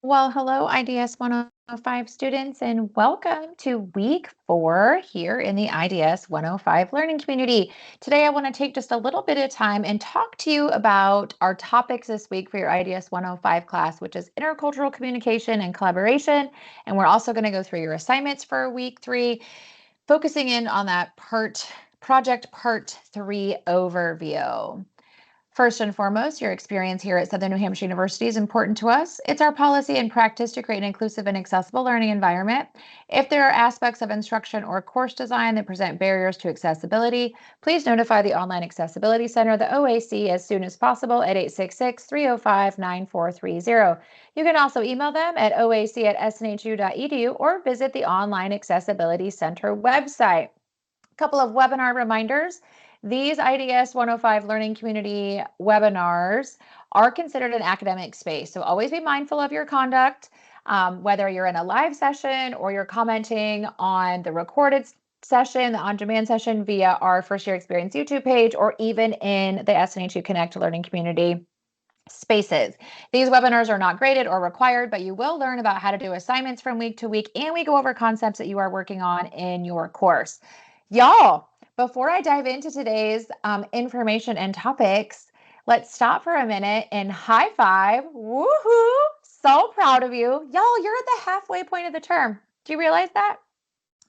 Well, hello, IDS 105 students, and welcome to week 4 here in the IDS 105 learning community. Today, I want to take just a little bit of time and talk to you about our topics this week for your IDS 105 class, which is intercultural communication and collaboration. And we're also going to go through your assignments for week 3, focusing in on that project part 3 overview. First and foremost, your experience here at Southern New Hampshire University is important to us. It's our policy and practice to create an inclusive and accessible learning environment. If there are aspects of instruction or course design that present barriers to accessibility, please notify the Online Accessibility Center, the OAC, as soon as possible at 866-305-9430. You can also email them at oac@snhu.edu or visit the Online Accessibility Center website. A couple of webinar reminders. These IDS 105 Learning Community webinars are considered an academic space, so always be mindful of your conduct, whether you're in a live session or you're commenting on the recorded session, the on-demand session via our First Year Experience YouTube page, or even in the SNH2 Connect Learning Community spaces. These webinars are not graded or required, but you will learn about how to do assignments from week to week, and we go over concepts that you are working on in your course. Y'all, before I dive into today's information and topics, let's stop for a minute and high five. Woohoo! So proud of you. Y'all, you're at the halfway point of the term. Do you realize that?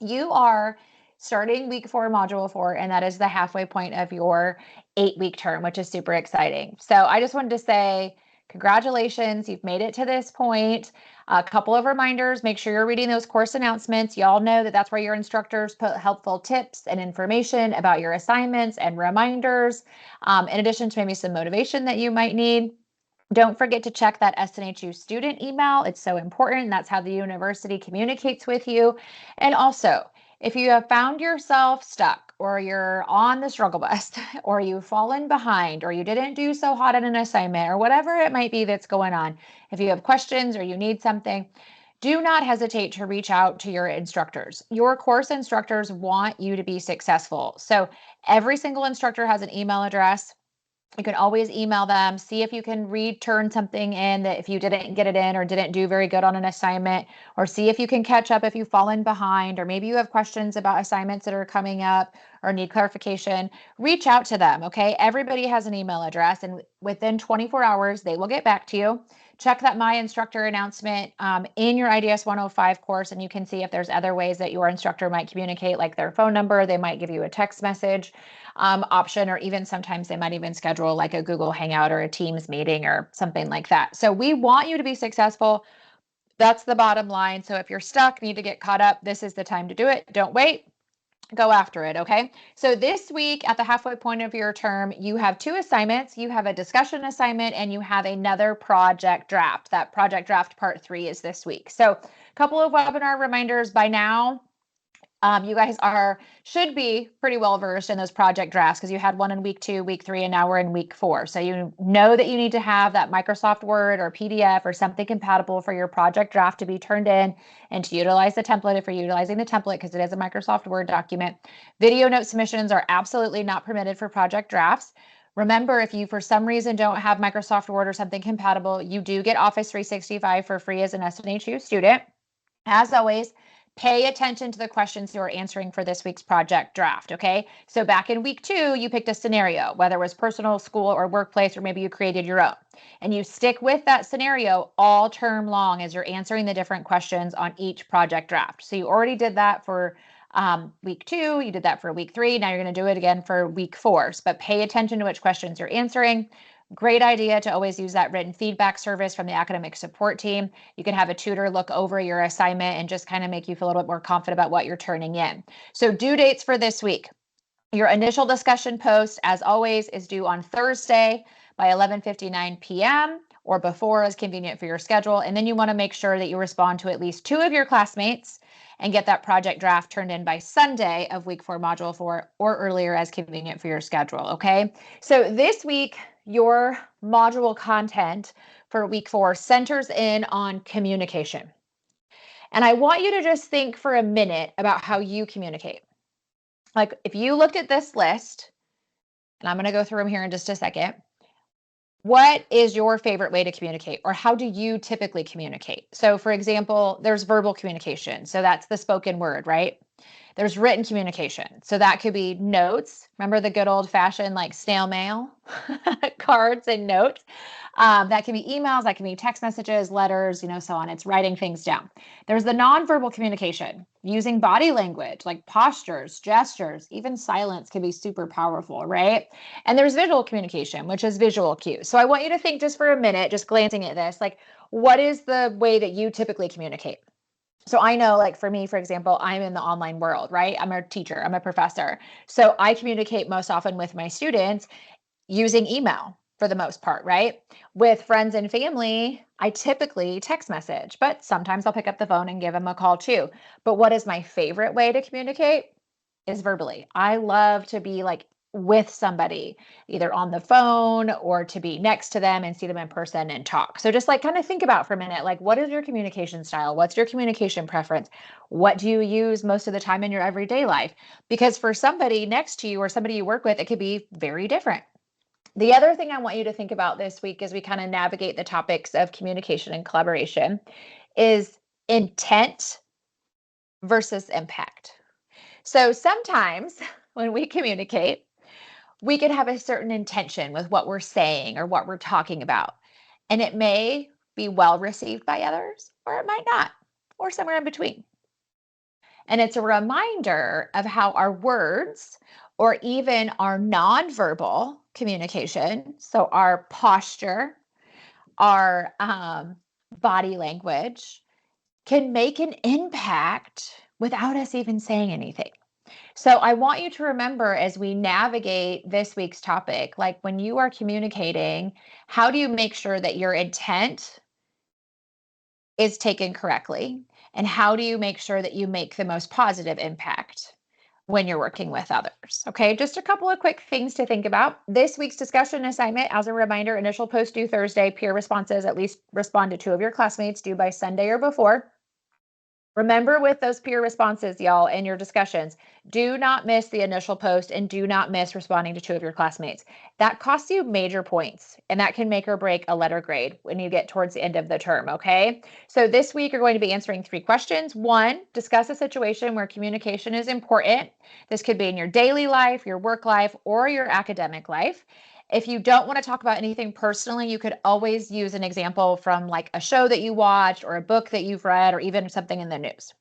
You are starting week 4, module 4, and that is the halfway point of your 8-week term, which is super exciting. So I just wanted to say, congratulations, you've made it to this point. A couple of reminders, make sure you're reading those course announcements. Y'all know that that's where your instructors put helpful tips and information about your assignments and reminders, in addition to maybe some motivation that you might need. Don't forget to check that SNHU student email. It's so important. That's how the university communicates with you. And also, if you have found yourself stuck or you're on the struggle bus or you've fallen behind or you didn't do so hot in an assignment or whatever it might be that's going on, if you have questions or you need something, do not hesitate to reach out to your instructors. Your course instructors want you to be successful. So every single instructor has an email address. You can always email them, see if you can return something in that if you didn't get it in or didn't do very good on an assignment, or see if you can catch up if you've fallen behind, or maybe you have questions about assignments that are coming up or need clarification. Reach out to them, okay? Everybody has an email address, and within 24 hours, they will get back to you. Check that My Instructor announcement in your IDS 105 course, and you can see if there's other ways that your instructor might communicate, like their phone number. They might give you a text message option, or even sometimes they might even schedule like a Google Hangout or a Teams meeting or something like that. So we want you to be successful. That's the bottom line. So if you're stuck, need to get caught up, this is the time to do it. Don't wait. Go after it, okay? So this week at the halfway point of your term, you have 2 assignments. You have a discussion assignment and you have another project draft. That project draft part 3 is this week. So a couple of webinar reminders by now. You guys should be pretty well versed in those project drafts because you had one in week 2, week 3, and now we're in week 4. So you know that you need to have that Microsoft Word or PDF or something compatible for your project draft to be turned in and to utilize the template if you're utilizing the template because it is a Microsoft Word document. Video note submissions are absolutely not permitted for project drafts. Remember, if you for some reason don't have Microsoft Word or something compatible, you do get Office 365 for free as an SNHU student. As always, pay attention to the questions you're answering for this week's project draft, okay? So back in week 2, you picked a scenario, whether it was personal, school, or workplace, or maybe you created your own. And you stick with that scenario all term long as you're answering the different questions on each project draft. So you already did that for week 2, you did that for week 3, now you're going to do it again for week 4. But pay attention to which questions you're answering. Great idea to always use that written feedback service from the academic support team. You can have a tutor look over your assignment and just kind of make you feel a little bit more confident about what you're turning in. So due dates for this week. Your initial discussion post, as always, is due on Thursday by 11:59 p.m. or before as convenient for your schedule. And then you want to make sure that you respond to at least 2 of your classmates and get that project draft turned in by Sunday of week 4, module 4, or earlier as convenient for your schedule, okay? So this week, your module content for week 4 centers in on communication. And I want you to just think for a minute about how you communicate. Like if you looked at this list, and I'm going to go through them here in just a second, What is your favorite way to communicate, or how do you typically communicate? So, for example, there's verbal communication. So, that's the spoken word, right? There's written communication. So, that could be notes. Remember the good old fashioned like snail mail, cards and notes? That can be emails, that can be text messages, letters, so on. It's writing things down. There's the nonverbal communication, using body language like postures, gestures, even silence can be super powerful, right? And there's visual communication, which is visual cues. So I want you to think just for a minute, just glancing at this, like, what is the way that you typically communicate? So I know, like for me, for example, I'm in the online world, right? I'm a teacher, I'm a professor. So I communicate most often with my students using email for the most part, right? With friends and family, I typically text message, but sometimes I'll pick up the phone and give them a call too. But what is my favorite way to communicate is verbally. I love to be like with somebody, either on the phone or to be next to them and see them in person and talk. So just like kind of think about for a minute, like what is your communication style? What's your communication preference? What do you use most of the time in your everyday life? Because for somebody next to you or somebody you work with, it could be very different. The other thing I want you to think about this week as we kind of navigate the topics of communication and collaboration is intent versus impact. So sometimes when we communicate, we can have a certain intention with what we're saying or what we're talking about. And it may be well received by others, or it might not, or somewhere in between. And it's a reminder of how our words or even our nonverbal communication, so our posture, our body language, can make an impact without us even saying anything. So I want you to remember as we navigate this week's topic, like when you are communicating, how do you make sure that your intent is taken correctly? And how do you make sure that you make the most positive impact when you're working with others? Okay, just a couple of quick things to think about. This week's discussion assignment, as a reminder, initial post due Thursday, peer responses, at least respond to 2 of your classmates due by Sunday or before. Remember with those peer responses, y'all, in your discussions, do not miss the initial post and do not miss responding to 2 of your classmates. That costs you major points, and that can make or break a letter grade when you get towards the end of the term, okay? So this week, you're going to be answering 3 questions. 1, discuss a situation where communication is important. This could be in your daily life, your work life, or your academic life. If you don't want to talk about anything personally, you could always use an example from like a show that you watched or a book that you've read or even something in the news.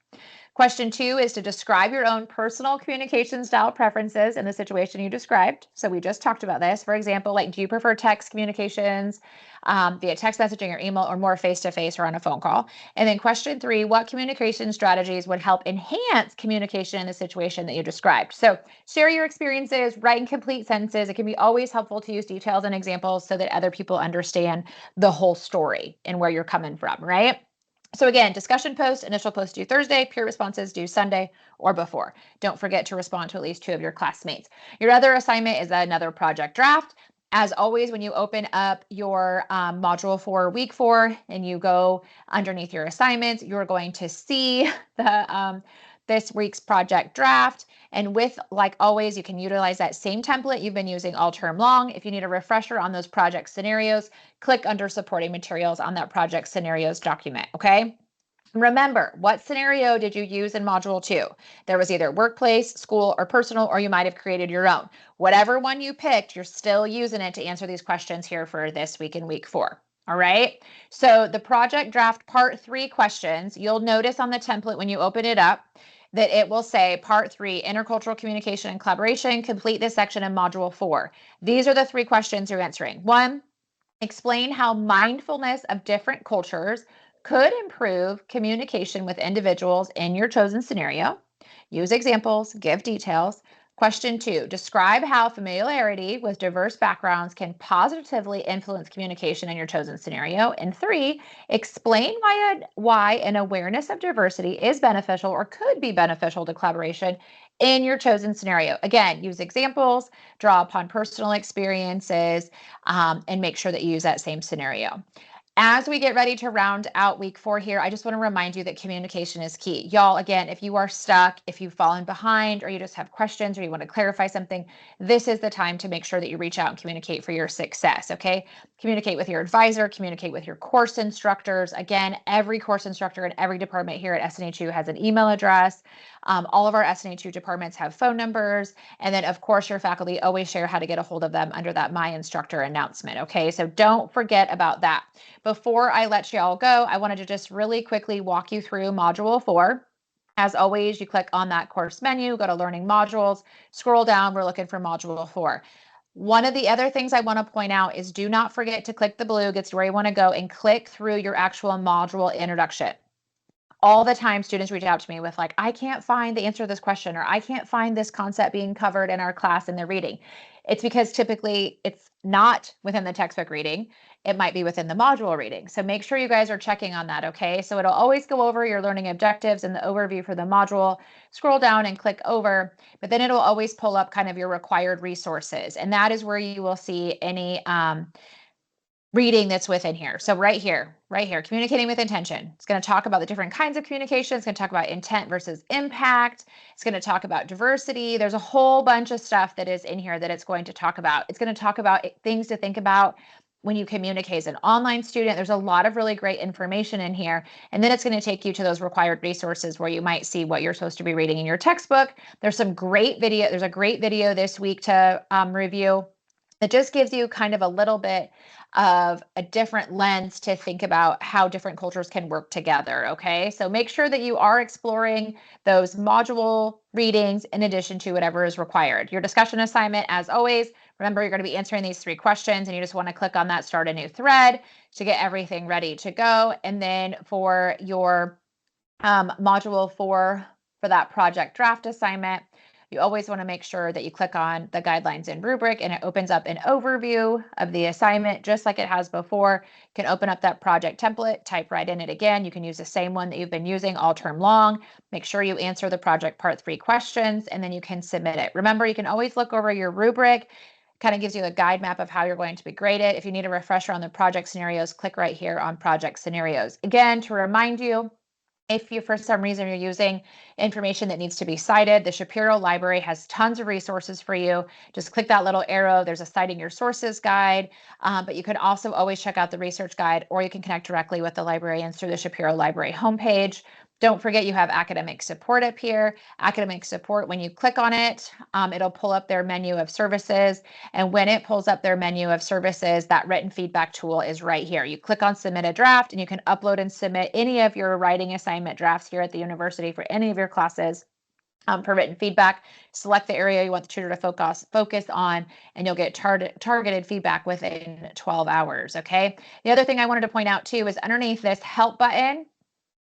Question 2 is to describe your own personal communication style preferences in the situation you described. So we just talked about this. For example, like, do you prefer text communications via text messaging or email, or more face-to-face or on a phone call? And then question 3, what communication strategies would help enhance communication in the situation that you described? So share your experiences, write in complete sentences. It can be always helpful to use details and examples so that other people understand the whole story and where you're coming from, right? So again, discussion post, initial post due Thursday, peer responses due Sunday or before. Don't forget to respond to at least 2 of your classmates. Your other assignment is another project draft. As always, when you open up your module for week 4 and you go underneath your assignments, you're going to see the this week's project draft. And with, like always, you can utilize that same template you've been using all term long. If you need a refresher on those project scenarios, click under supporting materials on that project scenarios document, okay? Remember, what scenario did you use in Module 2? There was either workplace, school, or personal, or you might have created your own. Whatever one you picked, you're still using it to answer these questions here for this week in week 4. All right, so the project draft part 3 questions, you'll notice on the template when you open it up that it will say part 3, intercultural communication and collaboration, complete this section in Module 4. These are the 3 questions you're answering. 1, explain how mindfulness of different cultures could improve communication with individuals in your chosen scenario. Use examples, give details. Question 2, describe how familiarity with diverse backgrounds can positively influence communication in your chosen scenario. And 3, explain why an awareness of diversity is beneficial or could be beneficial to collaboration in your chosen scenario. Again, use examples, draw upon personal experiences, and make sure that you use that same scenario. As we get ready to round out week 4 here, I just want to remind you that communication is key. Y'all, again, if you are stuck, if you've fallen behind, or you just have questions, or you want to clarify something, this is the time to make sure that you reach out and communicate for your success, okay? Communicate with your advisor, communicate with your course instructors. Again, every course instructor in every department here at SNHU has an email address. All of our SNHU departments have phone numbers. And then, of course, your faculty always share how to get a hold of them under that My Instructor announcement, okay? So don't forget about that. Before I let y'all go, I wanted to just really quickly walk you through Module 4. As always, you click on that course menu, go to Learning Modules, scroll down, we're looking for Module 4. One of the other things I want to point out is do not forget to click the blue, gets to where you want to go, and click through your actual module introduction. All the time students reach out to me with like, I can't find the answer to this question, or I can't find this concept being covered in our class in the reading. It's because typically it's not within the textbook reading. It might be within the module reading. So make sure you guys are checking on that, okay? So it'll always go over your learning objectives and the overview for the module. Scroll down and click over, but then it'll always pull up kind of your required resources. And that is where you will see any reading that's within here. So right here, communicating with intention. It's going to talk about the different kinds of communication. It's going to talk about intent versus impact. It's going to talk about diversity. There's a whole bunch of stuff that is in here that it's going to talk about. It's going to talk about things to think about when you communicate as an online student. There's a lot of really great information in here. And then it's going to take you to those required resources where you might see what you're supposed to be reading in your textbook. There's some great video. There's a great video this week to review that just gives you kind of a little bit of a different lens to think about how different cultures can work together, okay? So make sure that you are exploring those module readings in addition to whatever is required. Your discussion assignment, as always, remember you're going to be answering these 3 questions and you just want to click on that start a new thread to get everything ready to go. And then for your module 4 for that project draft assignment, you always want to make sure that you click on the guidelines and rubric and it opens up an overview of the assignment just like it has before. You can open up that project template, type right in it again. You can use the same one that you've been using all term long. Make sure you answer the project part 3 questions and then you can submit it. Remember, you can always look over your rubric. Kind of gives you a guide map of how you're going to be graded. If you need a refresher on the project scenarios, click right here on project scenarios. Again, to remind you, if you, for some reason, you're using information that needs to be cited, the Shapiro Library has tons of resources for you. Just click that little arrow. There's a Citing Your Sources guide, but you can also always check out the research guide, or you can connect directly with the librarians through the Shapiro Library homepage. Don't forget you have academic support up here. Academic support, when you click on it, it'll pull up their menu of services. And when it pulls up their menu of services, that written feedback tool is right here. You click on submit a draft and you can upload and submit any of your writing assignment drafts here at the university for any of your classes. For written feedback, select the area you want the tutor to focus on, and you'll get targeted feedback within 12 hours, okay? The other thing I wanted to point out too is underneath this help button,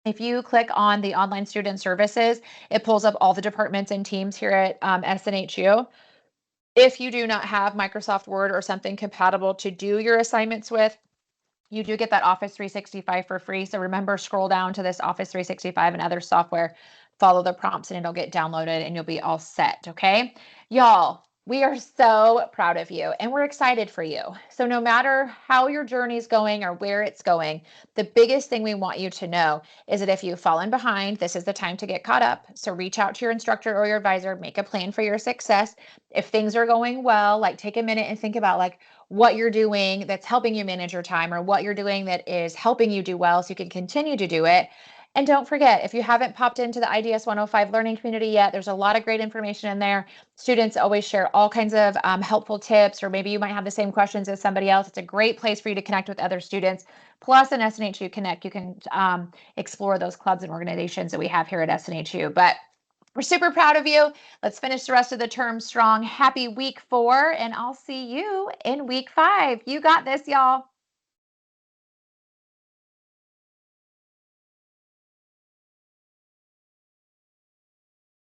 if you click on the online student services, it pulls up all the departments and teams here at SNHU. If you do not have Microsoft Word or something compatible to do your assignments with, you do get that Office 365 for free. So remember, scroll down to this Office 365 and other software, follow the prompts, and it'll get downloaded and you'll be all set, okay? Y'all, we are so proud of you and we're excited for you. So no matter how your journey is going or where it's going, the biggest thing we want you to know is that if you've fallen behind, this is the time to get caught up. So reach out to your instructor or your advisor, make a plan for your success. If things are going well, like take a minute and think about like what you're doing that's helping you manage your time or what you're doing that is helping you do well so you can continue to do it. And don't forget, if you haven't popped into the IDS 105 learning community yet, there's a lot of great information in there. Students always share all kinds of helpful tips, or maybe you might have the same questions as somebody else. It's a great place for you to connect with other students. Plus in SNHU Connect, you can explore those clubs and organizations that we have here at SNHU. But we're super proud of you. Let's finish the rest of the term strong. Happy week 4, and I'll see you in week 5. You got this, y'all.